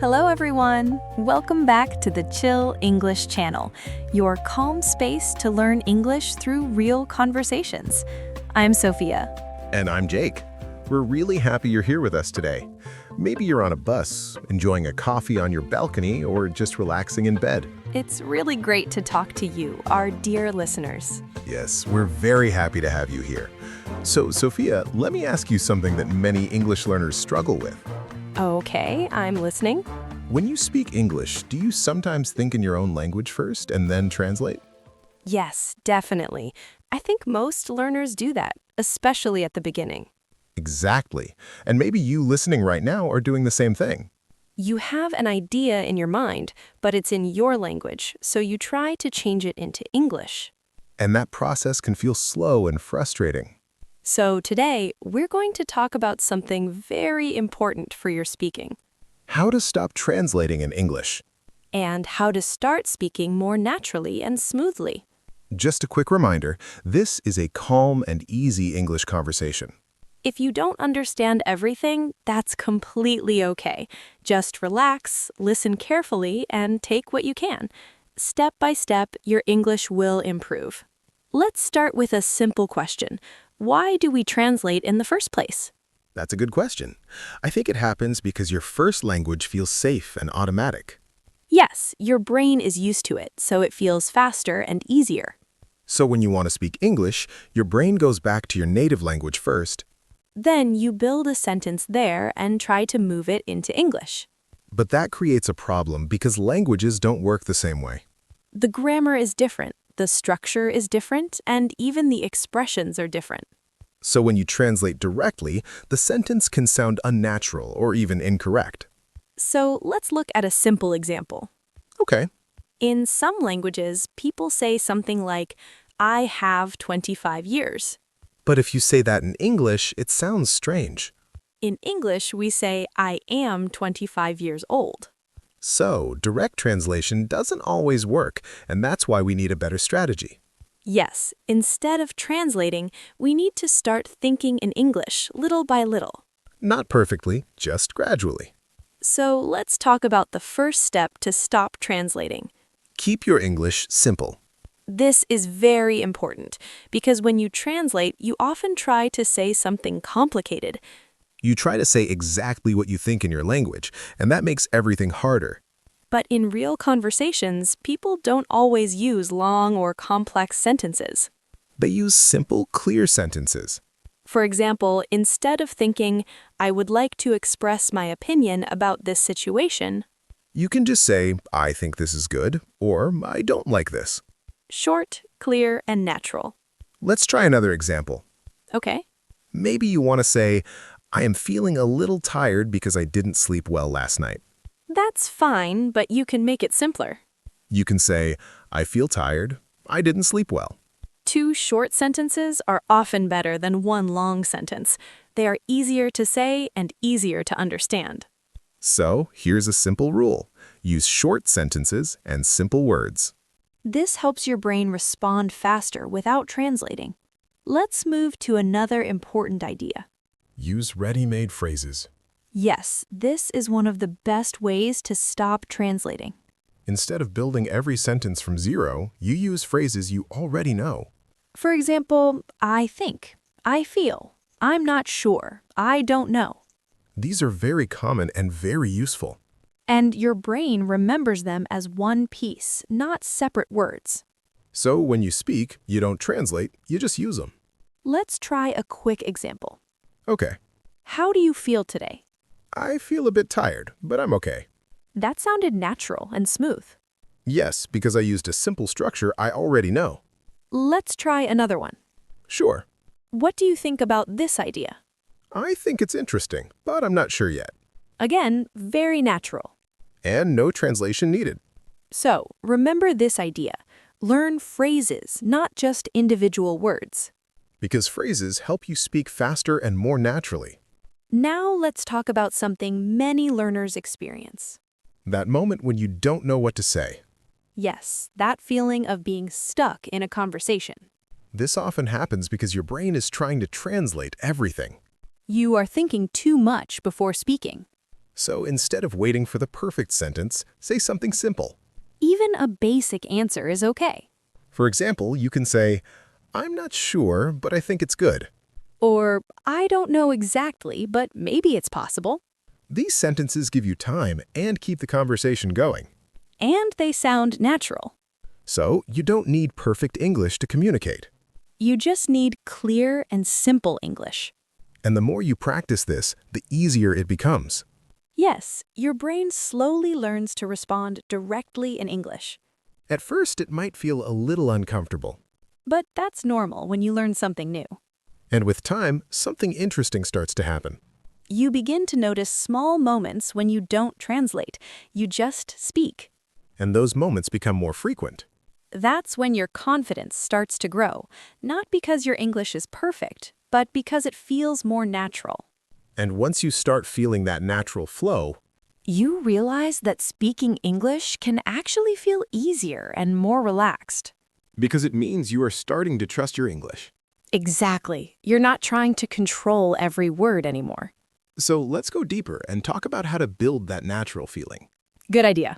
Hello everyone! Welcome back to the Chill English channel, your calm space to learn English through real conversations. I'm Sophia. And I'm Jake. We're really happy you're here with us today. Maybe you're on a bus, enjoying a coffee on your balcony, or just relaxing in bed. It's really great to talk to you, our dear listeners. Yes, we're very happy to have you here. So, Sophia, let me ask you something that many English learners struggle with. Okay, I'm listening. When you speak English, do you sometimes think in your own language first and then translate? Yes, definitely. I think most learners do that, especially at the beginning. Exactly. And maybe you listening right now are doing the same thing. You have an idea in your mind, but it's in your language, so you try to change it into English. And that process can feel slow and frustrating. So today, we're going to talk about something very important for your speaking, How to stop translating in English. and how to start speaking more naturally and smoothly. Just a quick reminder, this is a calm and easy English conversation. If you don't understand everything, that's completely okay. Just relax, listen carefully, and take what you can. Step by step, your English will improve. Let's start with a simple question. Why do we translate in the first place? That's a good question. I think it happens because your first language feels safe and automatic. Yes, your brain is used to it, so it feels faster and easier. So when you want to speak English, your brain goes back to your native language first. Then you build a sentence there and try to move it into English. But that creates a problem because languages don't work the same way. The grammar is different, the structure is different, and even the expressions are different. So when you translate directly, the sentence can sound unnatural or even incorrect. So let's look at a simple example. Okay, In some languages, people say something like, I have 25 years. but if you say that in English, it sounds strange. In English, we say, I am 25 years old. So direct translation doesn't always work, and that's why we need a better strategy. Yes, instead of translating, we need to start thinking in English little by little. Not perfectly, just gradually. So let's talk about the first step to stop translating. Keep your English simple. This is very important because when you translate, you often try to say something complicated. You try to say exactly what you think in your language, and that makes everything harder. But in real conversations, people don't always use long or complex sentences. They use simple, clear sentences. For example, instead of thinking, I would like to express my opinion about this situation, You can just say, I think this is good, or I don't like this. short, clear, and natural. Let's try another example. Okay. Maybe you want to say, I am feeling a little tired because I didn't sleep well last night. That's fine, but you can make it simpler. You can say, I feel tired, I didn't sleep well. Two short sentences are often better than one long sentence. They are easier to say and easier to understand. So here's a simple rule. Use short sentences and simple words. This helps your brain respond faster without translating. Let's move to another important idea. Use ready-made phrases. Yes, this is one of the best ways to stop translating. Instead of building every sentence from zero, you use phrases you already know. For example, I think, I feel, I'm not sure, I don't know. These are very common and very useful. And your brain remembers them as one piece, not separate words. So when you speak, you don't translate, you just use them. Let's try a quick example. Okay, How do you feel today? I feel a bit tired, but I'm okay. That sounded natural and smooth. Yes, because I used a simple structure I already know. Let's try another one. Sure, What do you think about this idea? I think it's interesting, but I'm not sure yet. Again, very natural. And no translation needed. So, remember this idea. Learn phrases, not just individual words. Because phrases help you speak faster and more naturally. Now let's talk about something many learners experience. That moment when you don't know what to say. Yes, that feeling of being stuck in a conversation. This often happens because your brain is trying to translate everything. You are thinking too much before speaking. So instead of waiting for the perfect sentence, say something simple. Even a basic answer is okay. For example, you can say, "I'm not sure, but I think it's good." Or, I don't know exactly, but maybe it's possible. These sentences give you time and keep the conversation going. And they sound natural. So you don't need perfect English to communicate. You just need clear and simple English. And the more you practice this, the easier it becomes. Yes, your brain slowly learns to respond directly in English. At first, it might feel a little uncomfortable. But that's normal when you learn something new. And with time, something interesting starts to happen. You begin to notice small moments when you don't translate. You just speak. And those moments become more frequent. That's when your confidence starts to grow, not because your English is perfect, but because it feels more natural. And once you start feeling that natural flow, You realize that speaking English can actually feel easier and more relaxed. because it means you are starting to trust your English. Exactly. You're not trying to control every word anymore. So let's go deeper and talk about how to build that natural feeling. Good idea.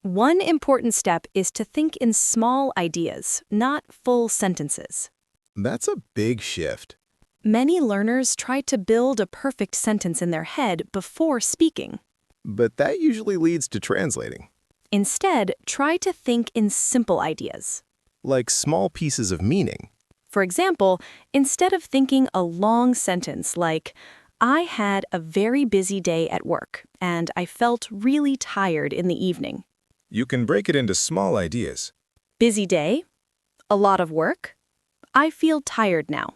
One important step is to think in small ideas, not full sentences. That's a big shift. Many learners try to build a perfect sentence in their head before speaking. But that usually leads to translating. Instead, try to think in simple ideas. Like small pieces of meaning. For example, instead of thinking a long sentence like, I had a very busy day at work, and I felt really tired in the evening. You can break it into small ideas. Busy day, a lot of work, I feel tired now.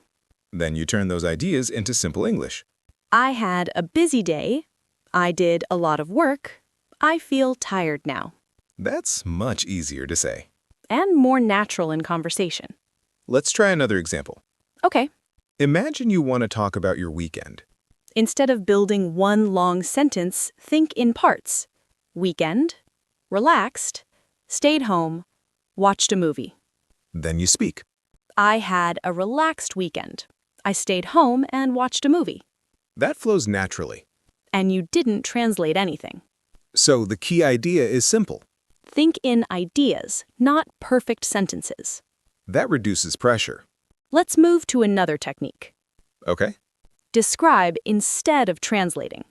Then you turn those ideas into simple English. I had a busy day, I did a lot of work, I feel tired now. That's much easier to say. And more natural in conversation. Let's try another example. Okay. Imagine you want to talk about your weekend. Instead of building one long sentence, think in parts. Weekend, relaxed, stayed home, watched a movie. Then you speak. I had a relaxed weekend. I stayed home and watched a movie. That flows naturally. And you didn't translate anything. So the key idea is simple. Think in ideas, not perfect sentences. That reduces pressure. Let's move to another technique. Okay? Describe instead of translating.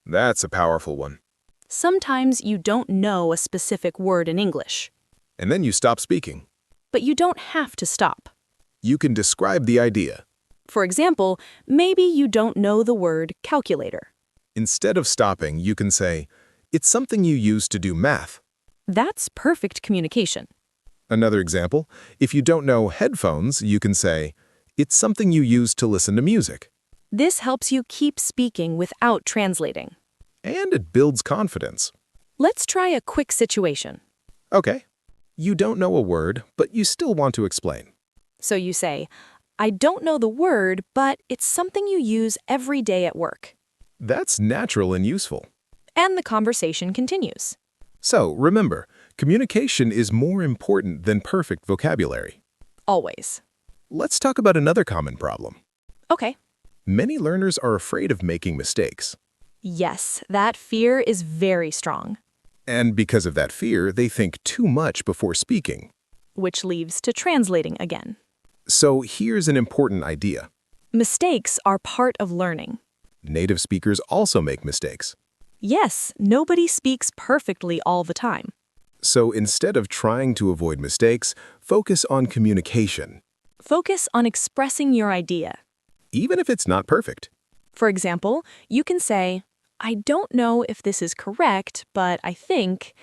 That's a powerful one. Sometimes you don't know a specific word in English, And then you stop speaking. but you don't have to stop. You can describe the idea. For example, maybe you don't know the word calculator. Instead of stopping, you can say, "It's something you use to do math." That's perfect communication. Another example, if you don't know headphones, you can say, "It's something you use to listen to music." This helps you keep speaking without translating. And it builds confidence. Let's try a quick situation. Okay. You don't know a word, but you still want to explain. So you say, I don't know the word, but it's something you use every day at work. That's natural and useful. And the conversation continues. So remember, communication is more important than perfect vocabulary. Always. Let's talk about another common problem. Okay. Many learners are afraid of making mistakes. Yes, that fear is very strong, And because of that fear, they think too much before speaking. which leads to translating again. So here's an important idea. Mistakes are part of learning. Native speakers also make mistakes. Yes, nobody speaks perfectly all the time. So instead of trying to avoid mistakes, focus on communication, Focus on expressing your idea. even if it's not perfect. For example, you can say, I don't know if this is correct, but I think.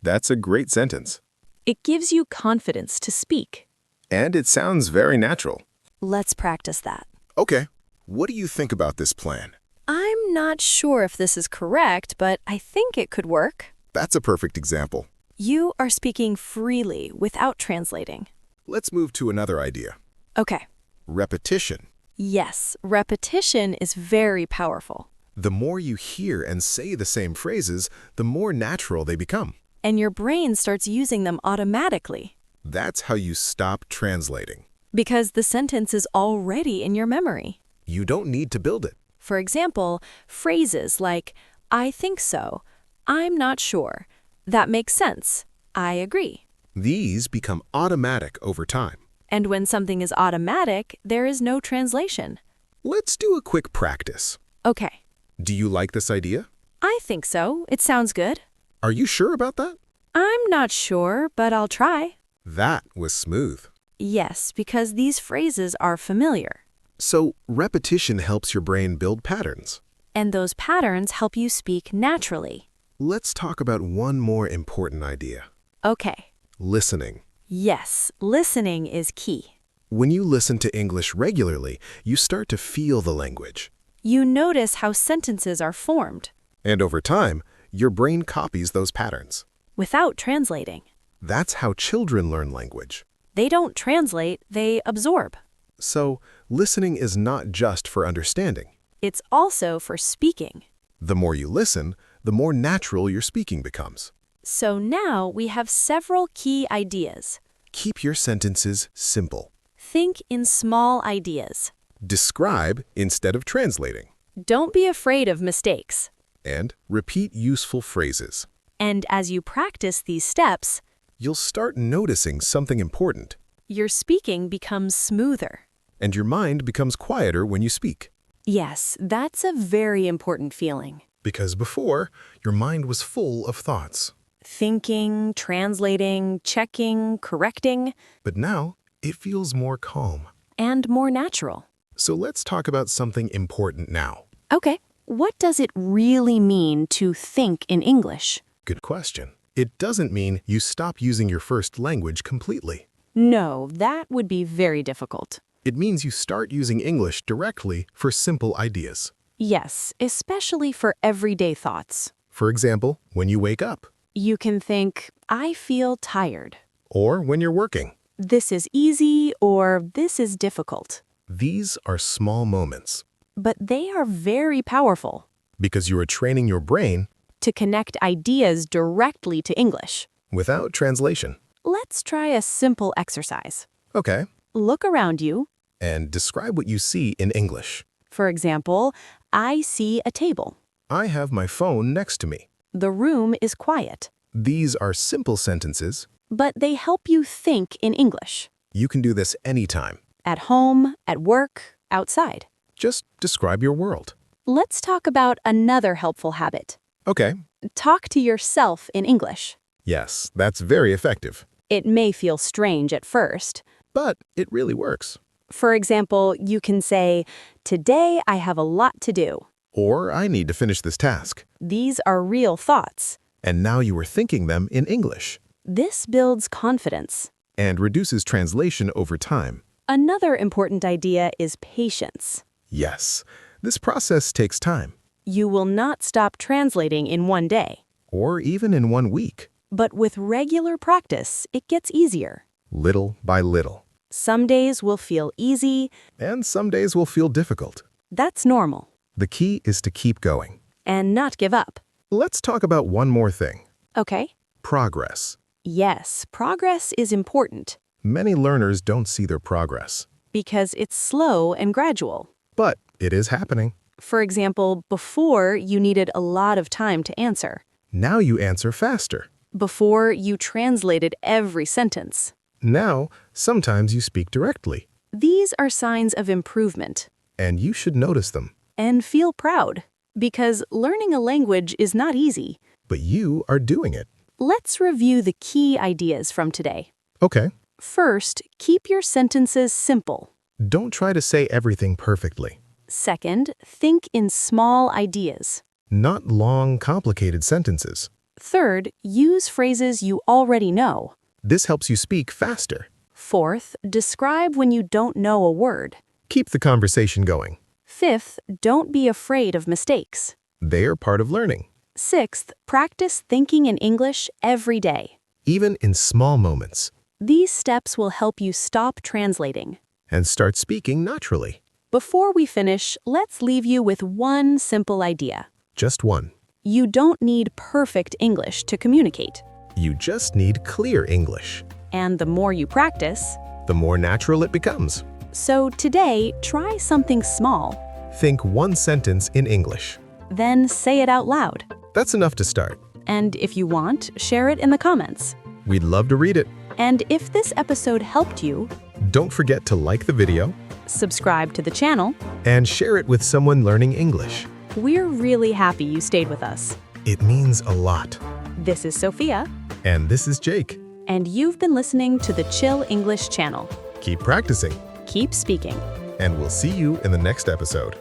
That's a great sentence. It gives you confidence to speak. And it sounds very natural. Let's practice that. Okay, what do you think about this plan? I'm not sure if this is correct, but I think it could work. That's a perfect example. You are speaking freely without translating. Let's move to another idea. Okay. Repetition. Yes, repetition is very powerful. The more you hear and say the same phrases, the more natural they become. And your brain starts using them automatically. That's how you stop translating. Because the sentence is already in your memory. You don't need to build it. For example, phrases like, I think so. I'm not sure. That makes sense. I agree. These become automatic over time. And when something is automatic, there is no translation. Let's do a quick practice. Okay. Do you like this idea? I think so. It sounds good. Are you sure about that? I'm not sure, but I'll try. That was smooth. Yes, because these phrases are familiar. So, repetition helps your brain build patterns. And those patterns help you speak naturally. Let's talk about one more important idea. Okay. Listening. Yes, listening is key. When you listen to English regularly, you start to feel the language. You notice how sentences are formed. And over time, your brain copies those patterns. Without translating. That's how children learn language. They don't translate, they absorb. So, listening is not just for understanding. It's also for speaking. The more you listen, the more natural your speaking becomes. So now we have several key ideas. Keep your sentences simple. Think in small ideas. Describe instead of translating. Don't be afraid of mistakes. And repeat useful phrases. And as you practice these steps, You'll start noticing something important. your speaking becomes smoother. And your mind becomes quieter when you speak. Yes, that's a very important feeling. Because before, your mind was full of thoughts. Thinking, translating, checking, correcting, But now, it feels more calm. and more natural. So let's talk about something important now. Okay, what does it really mean to think in English? Good question. It doesn't mean you stop using your first language completely. No, that would be very difficult. It means you start using English directly for simple ideas. Yes, especially for everyday thoughts. For example, when you wake up, You can think, I feel tired. or when you're working. This is easy or this is difficult. These are small moments But they are very powerful because you are training your brain to connect ideas directly to English. without translation. Let's try a simple exercise. Okay, Look around you. and describe what you see in English. For example, I see a table. I have my phone next to me. The room is quiet. These are simple sentences. But they help you think in English. You can do this anytime. At home, at work, outside. Just describe your world. Let's talk about another helpful habit. Okay, Talk to yourself in English. yes, that's very effective. It may feel strange at first. But it really works. For example, you can say, today I have a lot to do. Or I need to finish this task. These are real thoughts. And now you are thinking them in English. This builds confidence. And reduces translation over time. Another important idea is patience. Yes, this process takes time. You will not stop translating in one day. Or even in 1 week. But with regular practice, it gets easier. Little by little. Some days will feel easy. And some days will feel difficult. That's normal. The key is to keep going. And not give up. Let's talk about one more thing. Okay? Progress. Yes, progress is important Many learners don't see their progress. because it's slow and gradual. But it is happening. For example, before you needed a lot of time to answer. Now you answer faster. Before you translated every sentence. Now, sometimes you speak directly. These are signs of improvement. And you should notice them. And feel proud. Because learning a language is not easy. But you are doing it. Let's review the key ideas from today. Okay. First, keep your sentences simple. Don't try to say everything perfectly. Second, think in small ideas. Not long, complicated sentences. Third, use phrases you already know. This helps you speak faster. Fourth, describe when you don't know a word. Keep the conversation going. Fifth, don't be afraid of mistakes. They are part of learning. Sixth, practice thinking in English every day. Even in small moments. These steps will help you stop translating. And start speaking naturally. Before we finish, let's leave you with one simple idea. Just one. You don't need perfect English to communicate. You just need clear English. And the more you practice, The more natural it becomes. so today, try something small. Think one sentence in English. Then say it out loud. That's enough to start. And if you want, share it in the comments. We'd love to read it. And if this episode helped you, Don't forget to like the video subscribe to the channel. and share it with someone learning English. We're really happy you stayed with us. It means a lot. This is Sophia, And this is Jake. and you've been listening to the Chill English channel. Keep practicing, Keep speaking. and we'll see you in the next episode.